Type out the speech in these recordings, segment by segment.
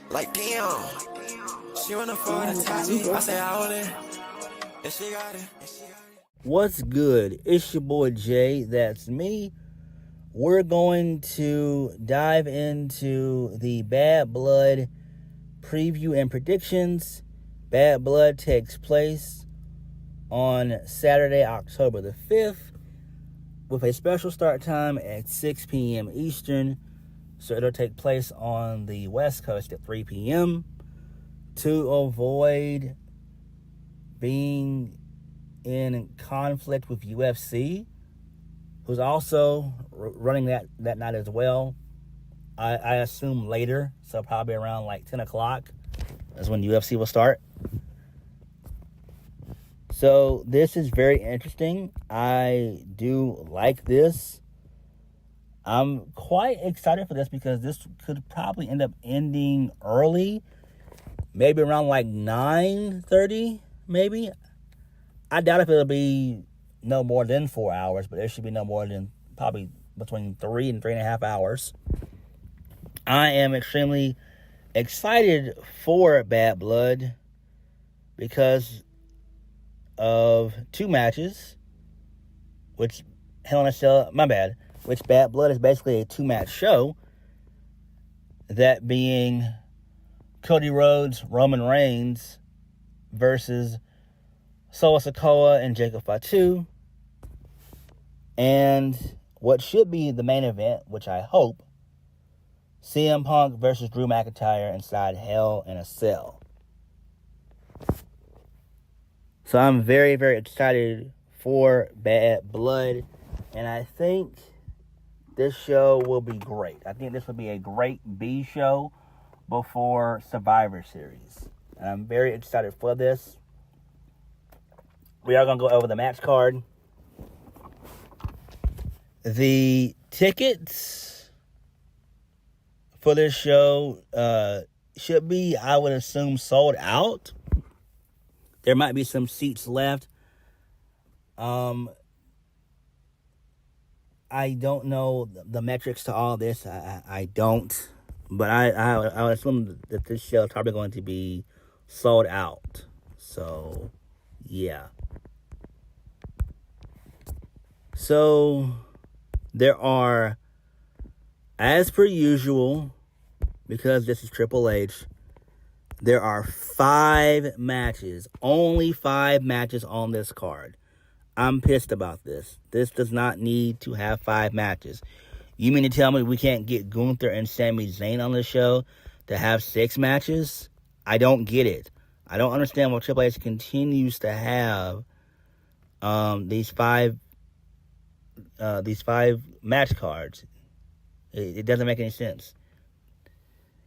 Like damn, she wanna afford a tattoo. I say I want it, and she got it. What's good? It's your boy Jay. That's me. We're going to dive into the Bad Blood preview and predictions. Bad Blood takes place on Saturday, October the 5th, with a special start time at 6 p.m. Eastern. So it'll take place on the West Coast at 3 p.m. to avoid being in conflict with UFC, who's also running that night as well. I assume later, so probably around like 10 o'clock is when UFC will start. So this is very interesting. I do like this. I'm quite excited for this because this could probably end up ending early, maybe around like 9:30, maybe. I doubt if it'll be no more than 4 hours, but it should be no more than probably between 3 and 3.5 hours. I am extremely excited for Bad Blood because of two matches, which Bad Blood is basically a two-match show, that being Cody Rhodes, Roman Reigns versus Solo Sikoa and Jacob Fatu, and what should be the main event, which I hope, CM Punk versus Drew McIntyre inside Hell in a Cell. So I'm very, very excited for Bad Blood, and I think this show will be great. I think this will be a great B show before Survivor Series, and I'm very excited for this. We are going to go over the match card. The tickets for this show should be, I would assume, sold out. There might be some seats left. I don't know the metrics to all this. I don't. But I would assume that this show is probably going to be sold out. So, yeah. So, there are, as per usual, because this is Triple H, there are 5 matches, only 5 matches on this card. I'm pissed about this. This does not need to have 5 matches. You mean to tell me we can't get Gunther and Sami Zayn on the show to have 6 matches? I don't get it. I don't understand why Triple H continues to have these five match cards. It doesn't make any sense.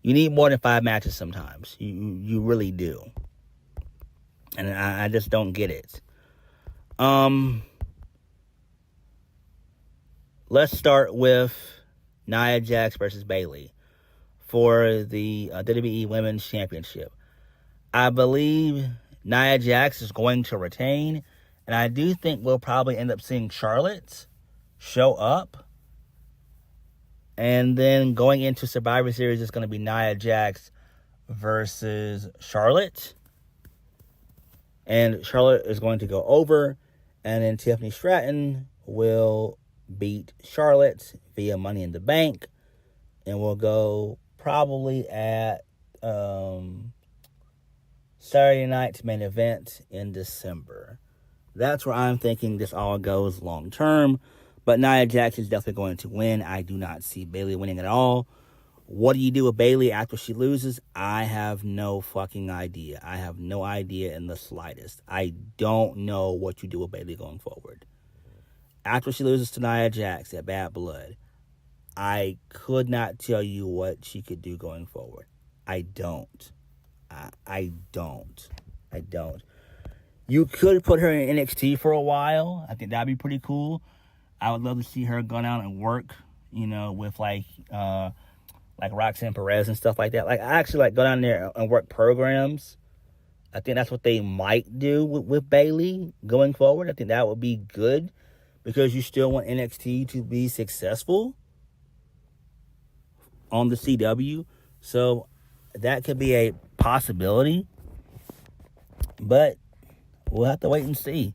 You need more than 5 matches sometimes. You really do. And I just don't get it. Let's start with Nia Jax versus Bayley for the WWE Women's Championship. I believe Nia Jax is going to retain, and I do think we'll probably end up seeing Charlotte show up. And then going into Survivor Series, it's going to be Nia Jax versus Charlotte. And Charlotte is going to go over, and then Tiffany Stratton will beat Charlotte via Money in the Bank, and we'll go probably at Saturday night's main event in December. That's where I'm thinking this all goes long term, but Nia Jax is definitely going to win. I do not see Bayley winning at all. What do you do with Bayley after she loses? I have no fucking idea. I have no idea in the slightest. I don't know what you do with Bayley going forward. After she loses to Nia Jax at Bad Blood, I could not tell you what she could do going forward. I don't. I don't. You could put her in NXT for a while. I think that'd be pretty cool. I would love to see her go down and work, with like Roxanne Perez and stuff like that. Like, I actually go down there and work programs. I think that's what they might do with Bayley going forward. I think that would be good because you still want NXT to be successful on the CW. So that could be a possibility. But we'll have to wait and see.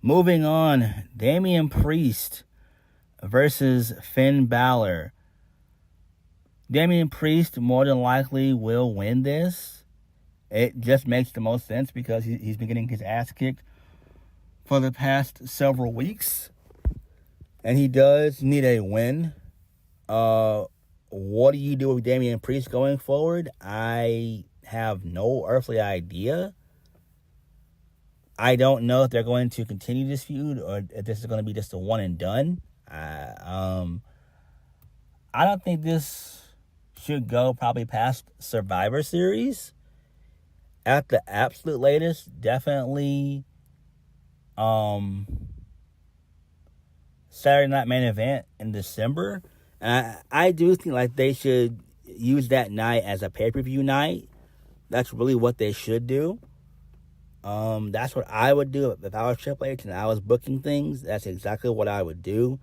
Moving on, Damian Priest versus Finn Balor. Damian Priest more than likely will win this. It just makes the most sense because he's been getting his ass kicked for the past several weeks. And he does need a win. What do you do with Damian Priest going forward? I have no earthly idea. I don't know if they're going to continue this feud or if this is going to be just a one and done. I don't think this should go probably past Survivor Series. At the absolute latest, definitely Saturday Night Main Event in December. I do think like they should use that night as a pay-per-view night. That's really what they should do. That's what I would do if I was Triple H and I was booking things. That's exactly what I would do.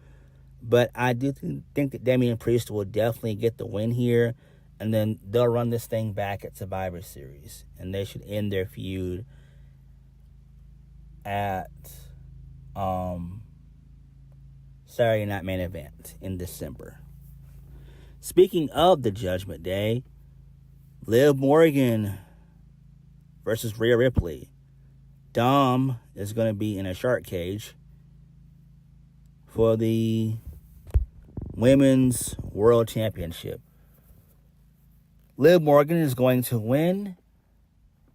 But I do think that Damian Priest will definitely get the win here. And then they'll run this thing back at Survivor Series. And they should end their feud at Saturday Night Main Event in December. Speaking of the Judgment Day, Liv Morgan versus Rhea Ripley. Dom is going to be in a shark cage for the Women's World Championship. Liv Morgan is going to win.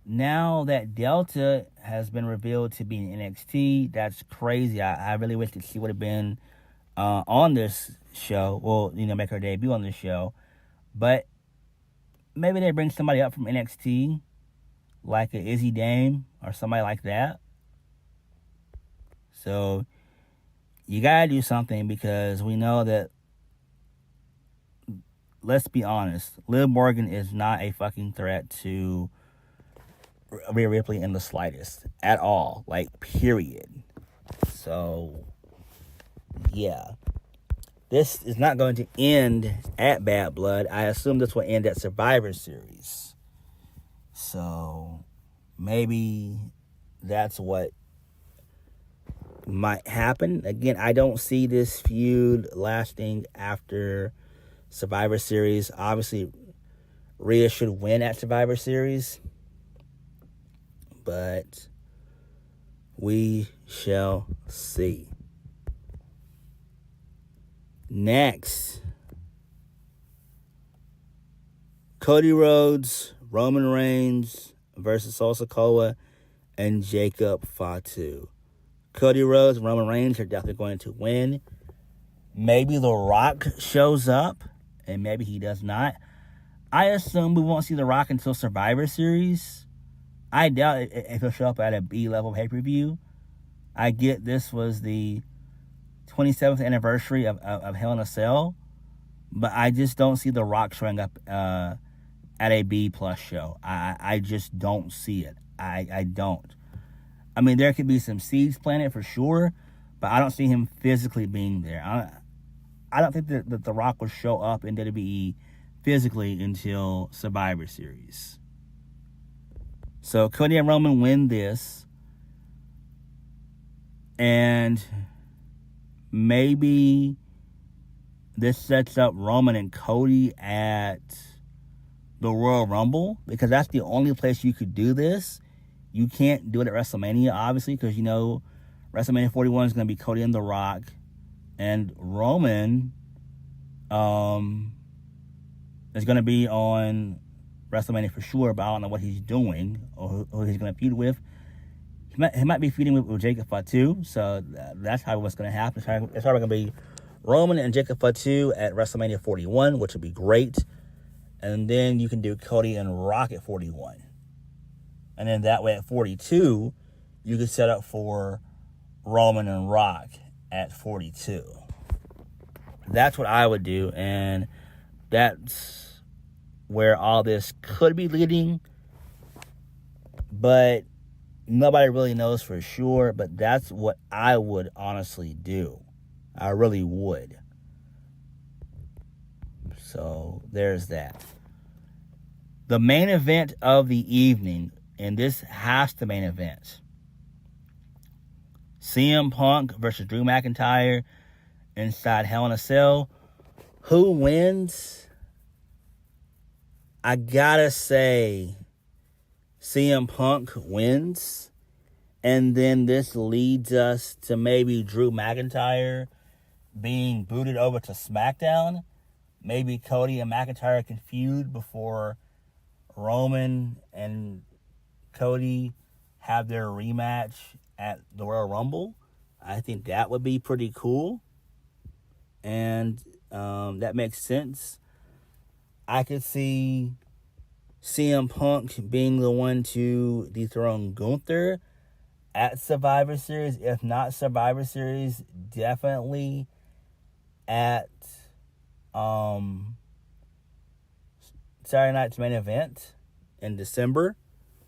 Now that Delta has been revealed to be in NXT, that's crazy. I really wish that she would have been on this show. Well, make her debut on this show. But maybe they bring somebody up from NXT, like a Izzy Dame or somebody like that. So you gotta do something because we know that, let's be honest, Liv Morgan is not a fucking threat to Rhea Ripley in the slightest. At all. Like, period. So, yeah. This is not going to end at Bad Blood. I assume this will end at Survivor Series. So, maybe that's what might happen. Again, I don't see this feud lasting after Survivor Series. Obviously, Rhea should win at Survivor Series. But we shall see. Next, Cody Rhodes, Roman Reigns versus Sikoa and Jacob Fatu. Cody Rhodes and Roman Reigns are definitely going to win. Maybe The Rock shows up, and maybe he does not. I assume we won't see The Rock until Survivor Series. I doubt if he'll show up at a B-level pay-per-view. I get this was the 27th anniversary of Hell in a Cell, but I just don't see The Rock showing up at a B-plus show. I just don't see it. I don't. I mean, there could be some seeds planted for sure, but I don't see him physically being there. I don't think that The Rock will show up in WWE physically until Survivor Series. So Cody and Roman win this. And maybe this sets up Roman and Cody at the Royal Rumble, because that's the only place you could do this. You can't do it at WrestleMania, obviously, because, WrestleMania 41 is going to be Cody and The Rock. And Roman is going to be on WrestleMania for sure, but I don't know what he's doing or who he's going to feud with. He might be feuding with Jacob Fatu, so that's how what's going to happen. It's probably going to be Roman and Jacob Fatu at WrestleMania 41, which would be great. And then you can do Cody and Rock at 41. And then that way at 42, you could set up for Roman and Rock at 42. That's what I would do, and that's where all this could be leading, but nobody really knows for sure. But that's what I would honestly do. I really would. So there's that. The main event of the evening, and this has to main event, CM Punk versus Drew McIntyre inside Hell in a Cell. Who wins? I gotta say CM Punk wins. And then this leads us to maybe Drew McIntyre being booted over to SmackDown. Maybe Cody and McIntyre can feud before Roman and Cody have their rematch at the Royal Rumble. I think that would be pretty cool. And that makes sense. I could see CM Punk being the one to dethrone Gunther at Survivor Series. If not Survivor Series, definitely at Saturday night's main event in December,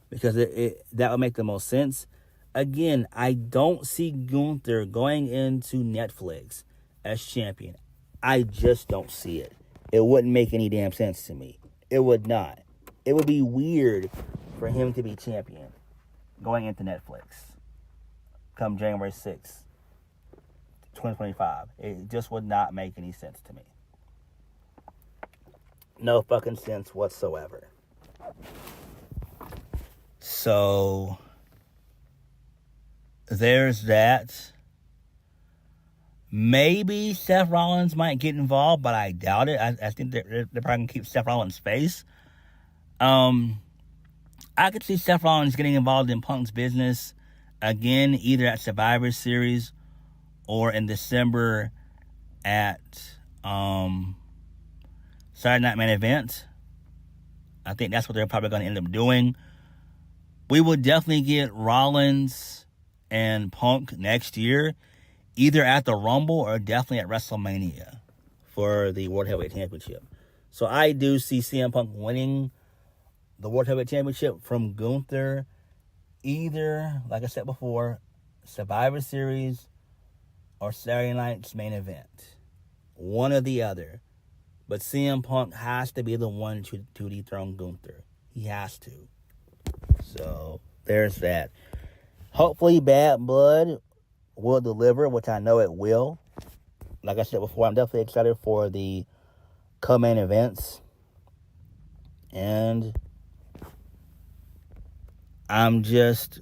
because that would make the most sense. Again, I don't see Gunther going into Netflix as champion. I just don't see it. It wouldn't make any damn sense to me. It would not. It would be weird for him to be champion going into Netflix come January 6th, 2025. It just would not make any sense to me. No fucking sense whatsoever. So, there's that. Maybe Seth Rollins might get involved, but I doubt it. I think they're probably going to keep Seth Rollins' face. I could see Seth Rollins getting involved in Punk's business again, either at Survivor Series or in December at Saturday Night Main Event. I think that's what they're probably going to end up doing. We will definitely get Rollins and Punk next year, either at the Rumble or definitely at WrestleMania for the World Heavyweight Championship. So I do see CM Punk winning the World Heavyweight Championship from Gunther, either, like I said before, Survivor Series or Saturday Night's Main Event. One or the other. But CM Punk has to be the one to dethrone Gunther. He has to. So, there's that. Hopefully, Bad Blood will deliver, which I know it will. Like I said before, I'm definitely excited for the co-main events. And I'm just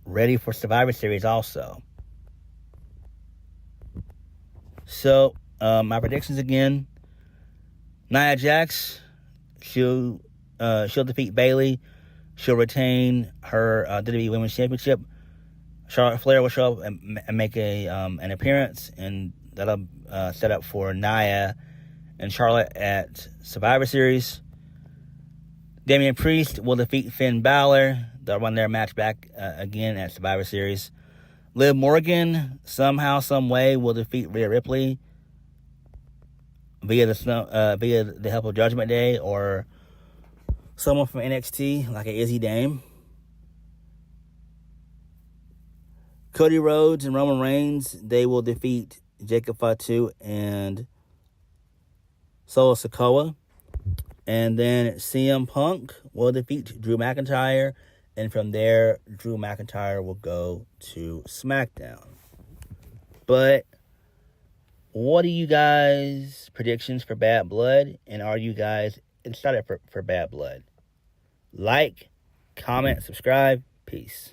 ready for Survivor Series also. So, my predictions again. Nia Jax, she'll defeat Bayley. She'll retain her WWE Women's Championship. Charlotte Flair will show up and make an appearance, and that'll set up for Nia and Charlotte at Survivor Series. Damian Priest will defeat Finn Balor. They'll run their match back again at Survivor Series. Liv Morgan, somehow, some way, will defeat Rhea Ripley via the help of Judgment Day or someone from NXT, like a Izzy Dame. Cody Rhodes and Roman Reigns, they will defeat Jacob Fatu and Solo Sikoa. And then CM Punk will defeat Drew McIntyre. And from there, Drew McIntyre will go to SmackDown. But what are you guys' predictions for Bad Blood? And are you guys excited for Bad Blood? Like, comment, subscribe. Peace.